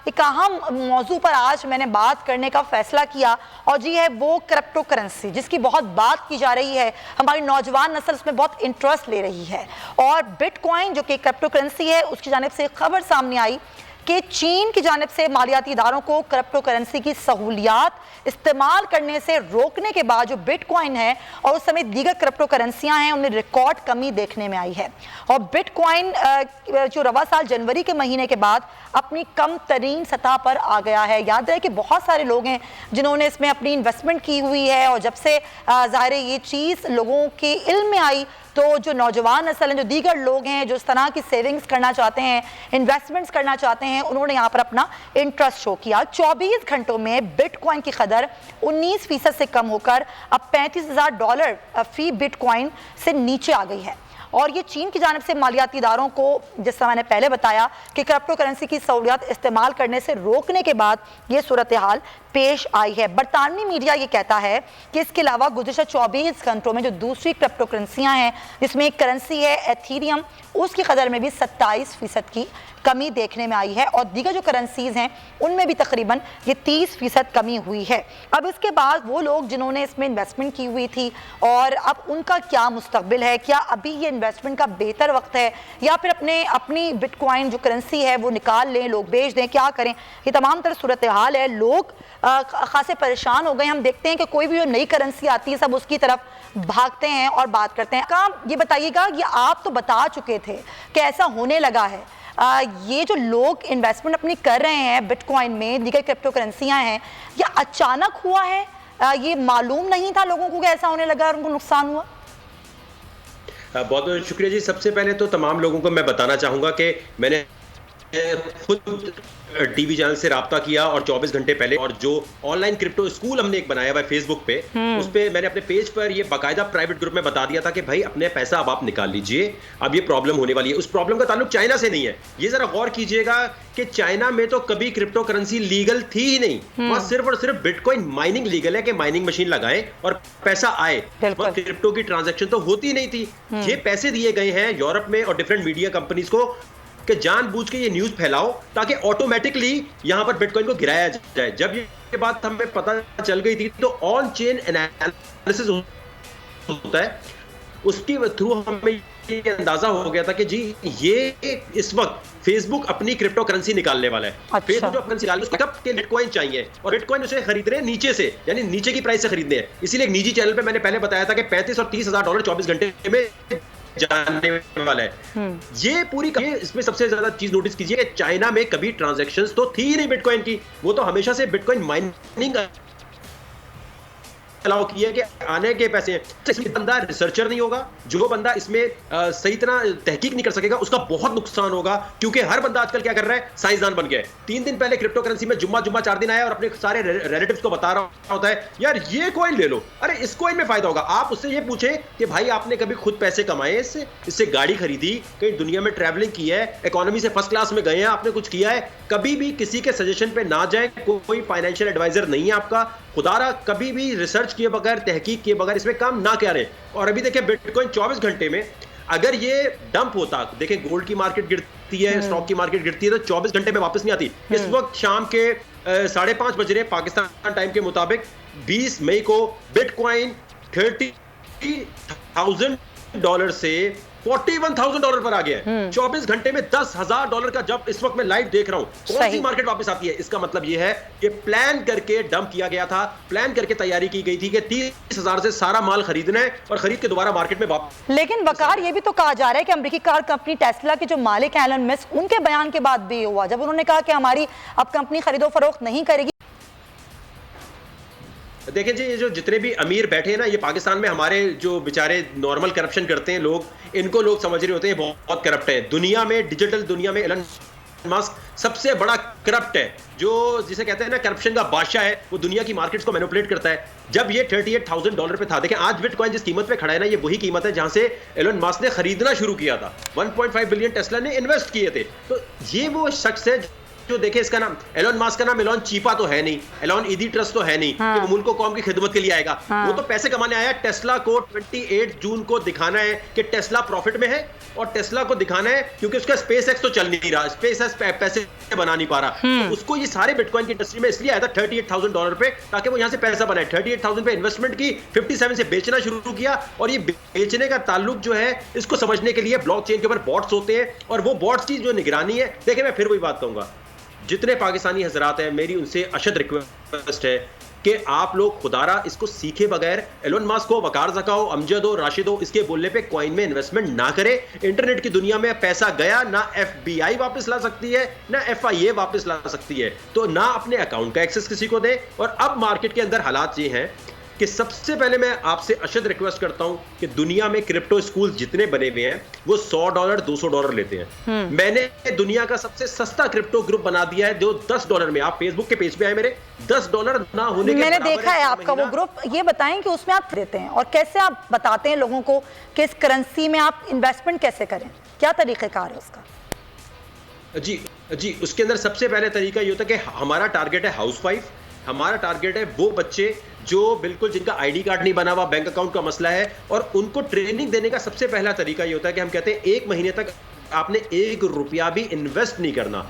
एक अहम मौजू पर आज मैंने बात करने का फैसला किया, और जी है वो क्रिप्टो करेंसी, जिसकी बहुत बात की जा रही है। हमारी नौजवान नस्ल उसमें बहुत इंटरेस्ट ले रही है। और बिटकॉइन जो कि क्रिप्टो करेंसी है, उसकी जानिब से खबर सामने आई कि चीन की जानिब से मालियाती इदारों को क्रिप्टो करेंसी की सहूलियात इस्तेमाल करने से रोकने के बाद जो बिटकॉइन है और उस समय दीगर क्रिप्टो करेंसियां हैं, उनमें रिकॉर्ड कमी देखने में आई है। और बिटकॉइन जो रवा साल जनवरी के महीने के बाद अपनी कम तरीन सतह पर आ गया है। याद रहे कि बहुत सारे लोग हैं जिन्होंने इसमें अपनी इन्वेस्टमेंट की हुई है, और जब से ज़ाहिर ये चीज़ लोगों के इल्म में आई तो जो नौजवान नस्ल हैं, जो दीगर लोग हैं जो इस तरह की सेविंग्स करना चाहते हैं, इन्वेस्टमेंट्स करना चाहते हैं, उन्होंने यहाँ पर अपना इंटरेस्ट शो किया। 24 घंटों में बिटकॉइन की कदर 19% से कम होकर अब $35,000 फी बिटकॉइन से नीचे आ गई है। और ये चीन की जानिब से मालियाती इदारों को, जिस तरह मैंने पहले बताया कि क्रिप्टो करेंसी की सहूलियत इस्तेमाल करने से रोकने के बाद ये सूरत हाल पेश आई है। बरतानवी मीडिया ये कहता है कि इसके अलावा गुज़िश्ता 24 घंटों में जो दूसरी क्रिप्टो करेंसियाँ हैं, जिसमें एक करेंसी है एथीरियम, उसकी कदर में भी 27% की कमी देखने में आई है, और दीगर जो करेंसीज हैं उनमें भी तकरीबन ये 30% कमी हुई है। अब इसके बाद वो लोग जिन्होंने इसमें इन्वेस्टमेंट की हुई थी, और अब उनका क्या मुस्तकबिल है, क्या अभी ये इन्वेस्टमेंट का बेहतर वक्त है, या फिर अपनी बिटकॉइन जो करेंसी है वो निकाल लें, लोग बेच दें, क्या करें, ये तमाम तरह सूरत हाल है। लोग खासे परेशान हो गए। हम देखते हैं कि कोई भी जो नई करेंसी आती है सब उसकी तरफ भागते हैं और बात करते हैं। काम ये बताइएगा, ये आप तो बता चुके थे कि ऐसा होने लगा है, ये जो लोग इन्वेस्टमेंट अपनी कर रहे हैं बिटकॉइन में, दीगर क्रिप्टो करेंसियां हैं, ये अचानक हुआ है, ये मालूम नहीं था लोगों को कि ऐसा होने लगा और उनको नुकसान हुआ? बहुत बहुत शुक्रिया जी। सबसे पहले तो तमाम लोगों को मैं बताना चाहूंगा कि मैंने खुद टीवी चैनल से राब्ता किया, और 24 घंटे पहले, और जो ऑनलाइन क्रिप्टो स्कूल हमने एक बनाया हुआ है फेसबुक पे, उस पे मैंने अपने पेज पर ये बाकायदा प्राइवेट ग्रुप में बता दिया था कि भाई अपने पैसा अब आप निकाल लीजिए, अब ये प्रॉब्लम होने वाली है। उस प्रॉब्लम का ताल्लुक चाइना से नहीं है। ये जरा गौर कीजिएगा कि चाइना में तो कभी क्रिप्टो करेंसी लीगल थी ही नहीं। वहां सिर्फ और सिर्फ बिटकॉइन माइनिंग लीगल है कि माइनिंग मशीन लगाए और पैसा आए, क्रिप्टो की ट्रांजेक्शन तो होती नहीं थी। ये पैसे दिए गए हैं यूरोप में और डिफरेंट मीडिया कंपनीज को कि जानबूझ के ये न्यूज फैलाओ ताकि ऑटोमेटिकली यहां पर बिटकॉइन को गिराया जाए। जब ये बात हमें पता चल गई थी तो ऑन चेन एनालिसिस होता है, उसके थ्रू हमें ये अंदाजा हो गया था कि जी ये इस वक्त फेसबुक अपनी क्रिप्टो करेंसी निकालने वाला है। अच्छा। फेसबुक जो करेंसी निकाल के बिटकॉइन चाहिए, और बिटकॉइन उसे खरीद रहे हैं नीचे से, यानी नीचे की प्राइस से खरीदने हैं। इसीलिए एक निजी चैनल पे मैंने पहले बताया था कि 35 और 30 हजार डॉलर 24 घंटे में जानने वाला है। ये पूरी इसमें सबसे ज्यादा चीज नोटिस कीजिए कि चाइना में कभी ट्रांजैक्शंस तो थी ही नहीं बिटकॉइन की। वो तो हमेशा से बिटकॉइन माइनिंग अलाउ किया कि आने के पैसे, इसमें बंदा रिसर्चर नहीं होगा, जो बंदा इसमें सही तरह तहकीक नहीं कर सकेगा उसका बहुत नुकसान होगा। क्योंकि हर बंदा आजकल क्या कर रहा है, साइंसदान बन गया है। 3 दिन पहले क्रिप्टो करेंसी में जुम्मा 4 दिन आया और अपने सारे रिलेटिव्स को बता रहा होता है यार ये कॉइन ले लो, अरे इस कॉइन में फायदा होगा। आप उससे ये पूछे कि भाई आपने कभी खुद पैसे कमाए इससे गाड़ी खरीदी, कहीं दुनिया में ट्रैवलिंग की है, इकोनॉमी से फर्स्ट क्लास में गए हैं, आपने कुछ किया है? कभी भी किसी के सजेशन पे ना जाए, कोई फाइनेंशियल एडवाइजर नहीं है आपका। खुदारा कभी भी रिसर्च किए बगैर, तहकीक किए बगैर इसमें काम ना करें। और अभी देखिए बिटकॉइन 24 घंटे में अगर ये डंप होता, देखें गोल्ड की मार्केट गिरती है, स्टॉक की मार्केट गिरती है, तो 24 घंटे में वापस नहीं आती। इस वक्त शाम के 5:30 बज रहे पाकिस्तान टाइम के मुताबिक 20 मई को बिटकॉइन $30,000 से $41,000 पर आ गया है। 24 घंटे में $10,000 का जब इस वक्त मैं लाइव देख रहा हूं, कौन सी मार्केट वापस आती है? इसका मतलब यह है कि प्लान करके डंप किया गया था, प्लान करके तैयारी की गई थी कि 30,000 से सारा माल खरीदना है और खरीद के दोबारा मार्केट में वापस। लेकिन वकार ये भी तो कहा जा रहा है कि अमेरिकी कार कंपनी टेस्ला के जो मालिक हैं एलन मस्क, उनके बयान के बाद भी हुआ जब उन्होंने कहा कि हमारी अब कंपनी खरीदो फरोख्त नहीं करेगी। देखिए जी, ये जो जितने भी अमीर बैठे हैं ना, ये पाकिस्तान में हमारे जो बेचारे नॉर्मल करप्शन करते हैं लोग, इनको लोग समझ रहे होते हैं बहुत करप्ट है। दुनिया में, डिजिटल दुनिया में एलन मस्क सबसे बड़ा करप्ट है, जो जिसे कहते हैं ना करप्शन का बादशाह है। वो दुनिया की मार्केट्स को मैनिपुलेट करता है। जब ये $38,000 पे था, देखें आज बिटकॉइन जिस कीमत पे खड़ा है ना, ये वही कीमत है जहां से एलन मस्क ने खरीदना शुरू किया था। 1.5 बिलियन टेस्ला ने इन्वेस्ट किए थे। तो ये वो शख्स है जो, देखे इसका नाम एलन मस्क का नाम एलन चीपा तो है नहीं, एलन ईदी ट्रस्ट तो है नहीं कि वो मुल्क को कौम की खिदमत के लिए आएगा। वो तो पैसे कमाने आया। टेस्ला को 28 जून को दिखाना है कि टेस्ला प्रॉफिट में है, और टेस्ला को दिखाना है क्योंकि उसका स्पेस एक्स तो चल नहीं रहा, स्पेस एक्स पैसे बना नहीं पा रहा, तो उसको ये सारे बिटकॉइन की इंडस्ट्री में इसलिए आया था $38,000 पे, ताकि वो यहां से पैसा बनाए। 38,000 पे इन्वेस्टमेंट की, 57 से बेचना शुरू किया, और ये बेचने का ताल्लुक जो है इसको समझने के लिए ब्लॉकचेन के ऊपर बॉट्स होते हैं, और वो बॉट्स की जो निगरानी है, देखिए मैं फिर वही बात कहूंगा, जितने पाकिस्तानी हजरात हैं, मेरी उनसे अशद रिक्वेस्ट है कि आप लोग खुदारा इसको सीखे बगैर एलोन मस्क हो, वकार ज़का हो, अमजद हो, राशिद हो, इसके बोलने पे कॉइन में इन्वेस्टमेंट ना करें। इंटरनेट की दुनिया में पैसा गया, ना FBI वापस ला सकती है, ना FIA वापस ला सकती है, तो ना अपने अकाउंट का एक्सेस किसी को दे। और अब मार्केट के अंदर हालात ये हैं कि सबसे पहले मैं आपसे अशद रिक्वेस्ट करता हूं कि दुनिया में क्रिप्टो स्कूल जितने बने हुए हैं वो $100 $200 लेते हैं। मैंने दुनिया का सबसे सस्ता क्रिप्टो ग्रुप बना दिया है जो $10 में, आप फेसबुक के पेज पे आए मेरे, $10 ना होने के मैंने देखा है आपका वो ग्रुप। ये बताएं कि उसमें आप देते हैं और कैसे आप बताते हैं लोगों को कि इस करेंसी में आप इन्वेस्टमेंट कैसे करें, क्या तरीक़ेकार है उसका? जी, उसके अंदर सबसे पहले तरीका ये होता है कि हमारा टारगेट है हाउसवाइफ, हमारा टारगेट है वो बच्चे जो बिल्कुल जिनका ID कार्ड नहीं बना हुआ, बैंक अकाउंट का मसला है, और उनको ट्रेनिंग देने का सबसे पहला तरीका ये होता है कि हम कहते हैं 1 महीने तक आपने ₹1 भी इन्वेस्ट नहीं करना,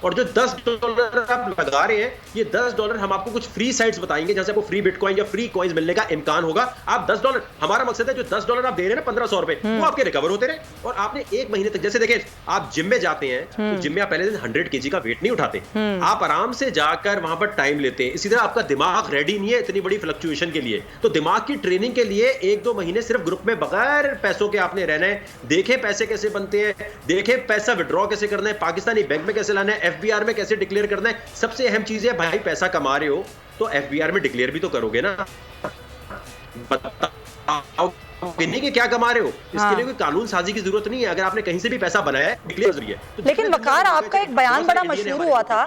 और जो $10 आप लगा रहे हैं, ये $10 हम आपको कुछ फ्री साइट्स बताएंगे जहां से आपको फ्री बिटकॉइन या फ्री कॉइन्स मिलने का इम्कान होगा। आप $10, हमारा मकसद है जो $10 आप दे रहे हैं ना, 1500 रुपए, वो आपके रिकवर होते रहे, और आपने 1 महीने तक, जैसे देखें आप जिम में जाते हैं तो जिम में आप पहले दिन 100 kg का वेट नहीं उठाते, आप आराम से जाकर वहां पर टाइम लेते हैं। इसी तरह आपका दिमाग रेडी नहीं है इतनी बड़ी फ्लक्चुएशन के लिए, तो दिमाग की ट्रेनिंग के लिए 1-2 महीने सिर्फ ग्रुप में बगैर पैसों के आपने रहना है। देखें पैसे कैसे बनते हैं, देखें पैसा विड्रॉ कैसे करना है, पाकिस्तानी बैंक में कैसे लाना है, FBR में कैसे डिक्लेयर करना है। सबसे अहम चीज है भाई, पैसा कमा रहे हो तो FBR में डिक्लेयर भी तो करोगे ना, बताओ नहीं कि क्या कमा रहे हो, इसके लिए कोई कानून साजी की जरूरत नहीं है। अगर आपने कहीं से भी पैसा बनाया है, डिक्लेयर जरूरी है। लेकिन वकार, आपका एक बयान बड़ा मशहूर हुआ था,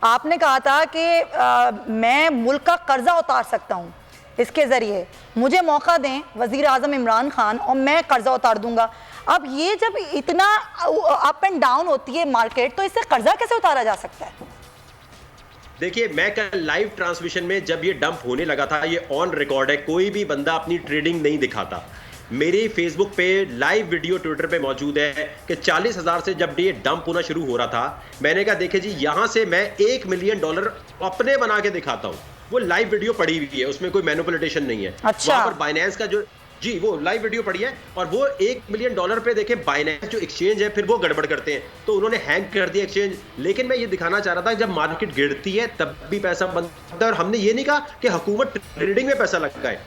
आपने कहा था कि मैं मुल्क का कर्जा उतार सकता हूं, इसके जरिए मुझे मौका दें वजीर आजम इमरान खान और मैं कर्जा उतार दूंगा। अब ये जब इतना अप एंड डाउन होती है मार्केट, तो इससे कर्जा कैसे उतारा जा सकता है? देखिए, मैं कल लाइव ट्रांसमिशन में जब ये डंप होने लगा था, ये ऑन रिकॉर्ड है, कोई भी बंदा अपनी ट्रेडिंग नहीं दिखाता। मेरी फेसबुक पे लाइव वीडियो, ट्विटर पे मौजूद है कि 40,000 से जब ये डंप होना शुरू हो रहा था, मैंने कहा देखिए जी, यहां से मैं $1 मिलियन अपने बना के दिखाता हूं। वो लाइव वीडियो पड़ी हुई है, उसमें कोई मैनिपुलेशन नहीं है। अच्छा। वहां पर बाइनेंस का जो, जी वो लाइव वीडियो पड़ी है, और वो $1 मिलियन पे देखे बाइनेंस जो एक्सचेंज है, फिर वो गड़बड़ करते हैं, तो उन्होंने हैंग कर दिया एक्सचेंज। लेकिन मैं ये दिखाना चाह रहा था जब मार्केट गिरती है तब भी पैसा बनता है, और हमने ये नहीं कहा कि हुकूमत ट्रेडिंग में पैसा लगाए,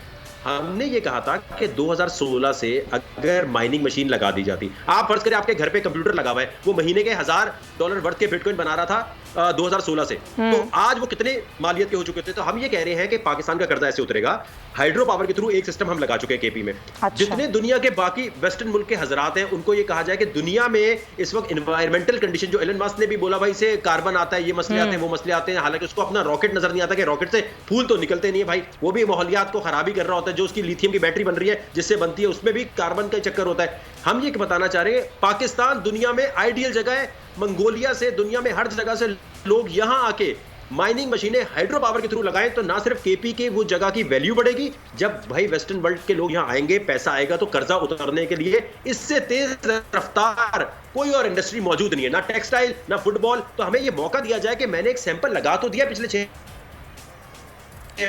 हमने ये कहा था कि 2016 से अगर माइनिंग मशीन लगा दी जाती, आप फर्ज करें आपके घर पे कंप्यूटर लगा हुआ है, वो महीने के $1000 वर्थ के बिटकॉइन बना रहा था 2016 से, तो आज वो कितने मालियत के हो चुके थे। तो हम ये कह रहे हैं कि पाकिस्तान का कर्जा ऐसे उतरेगा, हाइड्रो पावर के थ्रू एक सिस्टम हम लगा चुके हैं KP में। अच्छा। जितने दुनिया के बाकी वेस्टर्न मुल्क के हजरात हैं, उनको ये कहा जाए कि दुनिया में इस वक्त एनवायरमेंटल कंडीशन, जो एलन मस्क ने भी बोला भाई से कार्बन आता है, ये मसले आते हैं, वो मसले आते हैं, हालांकि उसको अपना रॉकेट नजर नहीं आता कि रॉकेट से फूल तो निकलते नहीं है भाई, वो भी माहौलियात को खराबी कर रहा होता है। जो उसकी लिथियम की बैटरी बन रही है जिससे बनती है, उसमें भी कार्बन का चक्कर होता है। हम ये बताना चाह रहे हैं पाकिस्तान दुनिया में आइडियल जगह है, मंगोलिया से, दुनिया में हर जगह से लोग यहां आके माइनिंग मशीनें हाइड्रो पावर के थ्रू लगाएं, तो ना सिर्फ KP के वो जगह की वैल्यू बढ़ेगी, जब भाई वेस्टर्न वर्ल्ड के लोग यहां आएंगे, पैसा आएगा, तो कर्जा उतारने के लिए इससे तेज रफ्तार कोई और इंडस्ट्री मौजूद नहीं है, ना टेक्सटाइल, ना फुटबॉल। तो हमें ये मौका दिया जाए कि मैंने एक सैंपल लगा तो दिया पिछले 6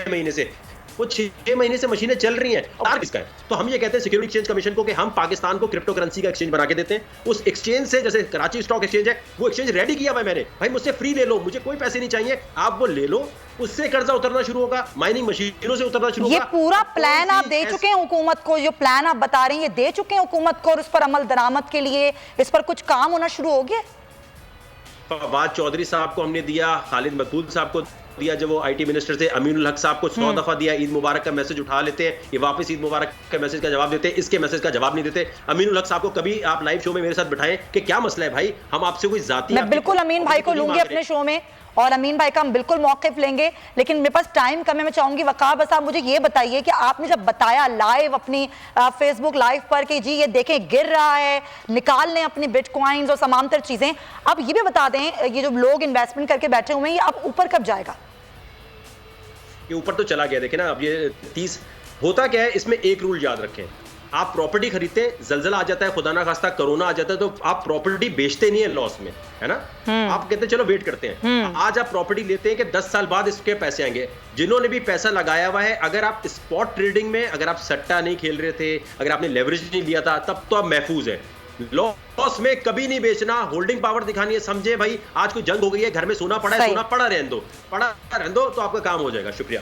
महीने से, वो 6 महीने से मशीनें चल रही हैं, और किसका है? तो हम ये कहते हैं सिक्योरिटी एक्सचेंज कमीशन को कि हम पाकिस्तान को क्रिप्टो करेंसी का एक्सचेंज बना के देते हैं। उस एक्सचेंज से, जैसे कराची स्टॉक एक्सचेंज है, वो एक्सचेंज रेडी किया हुआ है मैंने, भाई मुझसे फ्री ले लो, मुझे कोई पैसे नहीं चाहिए, आप वो ले लो, उससे कर्जा उतरना शुरू होगा, माइनिंग मशीनों से उतरना शुरू होगा। ये पूरा प्लान आप दे चुके हैं हुकूमत को, जो प्लान आप बता रहे हैं ये दे चुके हैं हुकूमत को, और उस पर अमल दरामद के लिए इस पर कुछ काम होना शुरू हो गया? फवाद चौधरी साहब को हमने दिया, खालिद मकबूल साहब को दिया जब वो IT मिनिस्टर थे, अमीनुल हक साहब को 100 दफा दिया, ईद मुबारक का मैसेज उठा लेते हैं, ये वापस ईद मुबारक के मैसेज का जवाब देते हैं, इसके मैसेज का जवाब नहीं देते। अमीनुल हक साहब को कभी आप लाइव शो में मेरे साथ बिठाएं कि क्या मसला है भाई, हम आपसे कोई जाती, मैं बिल्कुल अमीन भाई को लूंगी अपने शो में, और अमीन भाई का हम बिल्कुल मौक़िफ़ लेंगे, लेकिन मेरे पास टाइम कम है। मैं चाहूंगी वकार, बस आप मुझे ये बताइए कि आपने जब बताया लाइव अपनी फेसबुक लाइव पर कि जी ये देखें गिर रहा है, निकाल लें अपनी बिटकॉइंस और तमाम तर चीज़ें, अब ये भी बता दें ये जो लोग इन्वेस्टमेंट करके बैठे हुए हैं, ये अब ऊपर कब जाएगा? ये ऊपर तो चला गया, देखे ना, अब ये 30 होता क्या है, इसमें एक रूल याद रखें, आप प्रॉपर्टी खरीदते हैं, जलजला आ जाता है, खुदा ना खास्ता कोरोना आ जाता है, तो आप प्रॉपर्टी बेचते नहीं है लॉस में, है ना? आप कहते हैं चलो वेट करते हैं। आज आप प्रॉपर्टी लेते हैं कि 10 साल बाद इसके पैसे आएंगे। जिन्होंने भी पैसा लगाया हुआ है, अगर आप स्पॉट ट्रेडिंग में, अगर आप सट्टा नहीं खेल रहे थे, अगर आपने लेवरेज नहीं लिया था, तब तो आप महफूज है। लॉस में कभी नहीं बेचना, होल्डिंग पावर दिखानी है। समझे भाई, आज कोई जंग हो गई है, घर में सोना पड़ा है, सोना पड़ा रहने दो, तो आपका काम हो जाएगा। शुक्रिया।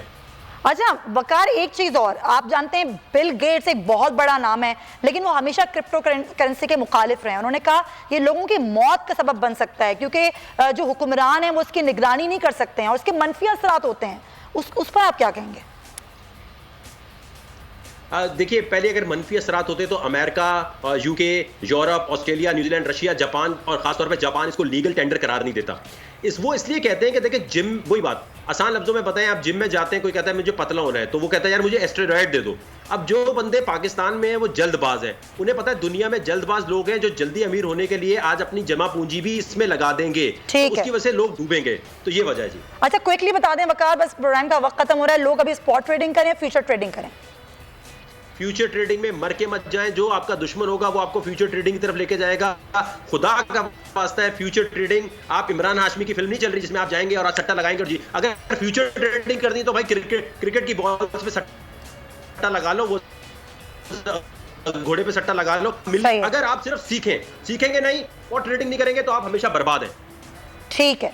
अच्छा वकार, एक चीज और, आप जानते हैं बिल गेट्स एक बहुत बड़ा नाम है, लेकिन वो हमेशा क्रिप्टो करेंसी के मुखालिफ रहे हैं। उन्होंने कहा ये लोगों की मौत का सबब बन सकता है, क्योंकि जो हुक्मरान है वो उसकी निगरानी नहीं कर सकते हैं और उसके मनफी असरात होते हैं। उस पर आप क्या कहेंगे? देखिए, पहले अगर मनफी असरात होते तो America, UK, Europe, Australia, New Zealand, Russia, Japan और खासतौर पे जापान इसको लीगल टेंडर करार नहीं देता। वो इसलिए कहते हैं कि देखिए, जिम, वही बात आसान लफ्जों में बताएं, आप जिम में जाते हैं, कोई कहता है मुझे पतला होना है, तो वो कहता है यार मुझे एस्टेरॉयड दे दो। अब जो बंदे पाकिस्तान में हैं वो जल्दबाज हैं, उन्हें पता है दुनिया में जल्दबाज लोग हैं जो जल्दी अमीर होने के लिए आज अपनी जमा पूंजी भी इसमें लगा देंगे, तो उसकी वजह से लोग डूबेंगे। तो ये वजह है जी। अच्छा क्विकली बता दें वकार, बस प्रोग्राम का वक्त खत्म हो रहा है, लोग अभी स्पॉट ट्रेडिंग करें, फ्यूचर ट्रेडिंग करें? फ्यूचर ट्रेडिंग में मर के मत जाएं। जो आपका दुश्मन होगा वो आपको फ्यूचर ट्रेडिंग की तरफ लेके जाएगा। खुदा का वास्ता है, फ्यूचर ट्रेडिंग, आप इमरान हाशमी की फिल्म नहीं चल रही जिसमें आप जाएंगे और आप सट्टा लगाएंगे और जी, अगर फ्यूचर ट्रेडिंग करनी तो भाई क्रिकेट की बॉल पे सट्टा लगा लो, वो घोड़े पे सट्टा लगा लो। अगर आप सिर्फ सीखेंगे नहीं और ट्रेडिंग नहीं करेंगे तो आप हमेशा बर्बाद हैं। ठीक है।